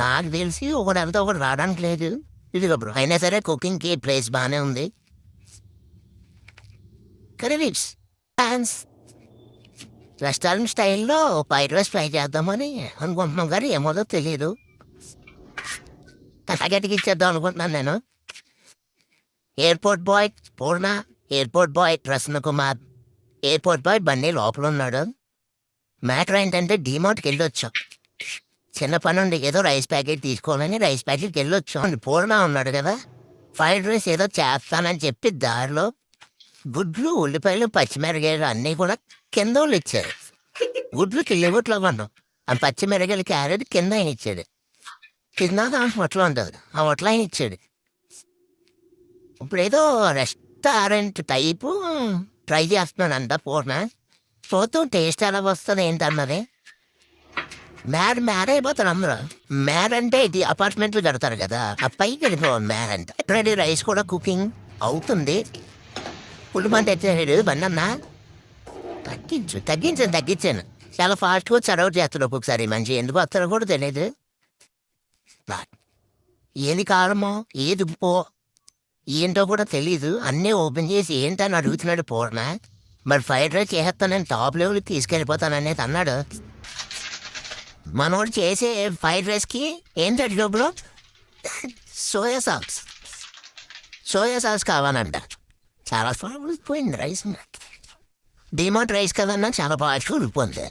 నాకు తెలిసి ఒకటి వెళ్తే ఒకటి రావడానికి లేదు. ఇదిగో బ్రో, అయినా సరే కుకింగ్కి ప్లేస్ బాగానే ఉంది. కరీస్ డాన్స్ రెస్టారెంట్ స్టైల్లో ఫ్రైడ్ రైస్ ట్రై చేద్దామని అనుకుంటున్నాం, కానీ ఏమోదో తెలియదు. అలాగటికి ఇచ్చేద్దాం అనుకుంటున్నాను నేను. Airport boy Purna, airport boy Prasanna Kumar, airport boy బండి లోపల ఉన్నాడు. మ్యాటర్ ఏంటంటే డీమార్ట్కి వెళ్ళొచ్చాం. చిన్న పని ఉండి ఏదో రైస్ ప్యాకెట్ తీసుకోవాలని రైస్ ప్యాకెట్కి వెళ్ళొచ్చాం. పూర్ణ ఉన్నాడు కదా, ఫ్రైడ్ రైస్ ఏదో చేస్తానని చెప్పి దారిలో గుడ్లు, ఉల్లిపాయలు, పచ్చిమిరకాయలు అన్నీ కూడా కింద వాళ్ళు ఇచ్చారు. గుడ్లు కిళ్ళగొట్లో కొన్నాం, ఆ పచ్చిమిరకాయలు, క్యారెట్ కింద ఆయన ఇచ్చాడు. కింద హోటల్ ఉంటుంది, ఆ హోటల్ ఆయన ఇచ్చాడు. ఇప్పుడు ఏదో రెస్టారెంట్ టైపు ట్రై చేస్తున్నానంట పూర్ణ. చూద్దాం టేస్ట్ ఎలా వస్తుంది ఏంటన్నది. మ్యాడ్ అయిపోతారు అందరూ. మ్యాడ్ అంటే ఇది అపార్ట్మెంట్లు కడతారు కదా, ఆ పైకి వెళ్ళిపోవాలి మ్యాడ్ అంటే. రెడీ రైస్ కూడా కుకింగ్ అవుతుంది. ఫుల్ మంది తెచ్చేసాడు బండి అన్న. తగ్గించాను. చాలా ఫాస్ట్గా సర్వ్ చేస్తాడు ఒక్కొక్కసారి. మంచి ఎందుకు వస్తారో కూడా తెలియదు. ఏది కారమో ఏది ఉప్పో ఏంటో కూడా తెలీదు. అన్నీ ఓపెన్ చేసి ఏంటని అడుగుతున్నాడు పూర్ణ. మరి ఫ్రైడ్ రైస్ చేస్తానని టాప్ లెవెల్కి తీసుకెళ్ళిపోతాననేది అన్నాడు. మనోడు చేసే ఫ్రైడ్ రైస్కి ఏంటి అడిగా బ్రో? సోయా సాస్ కావాలంట. చాలా పోయింది రైస్. డిమార్ట్ రైస్ కదన్నా చాలా బాగా ఉడిపోయింది.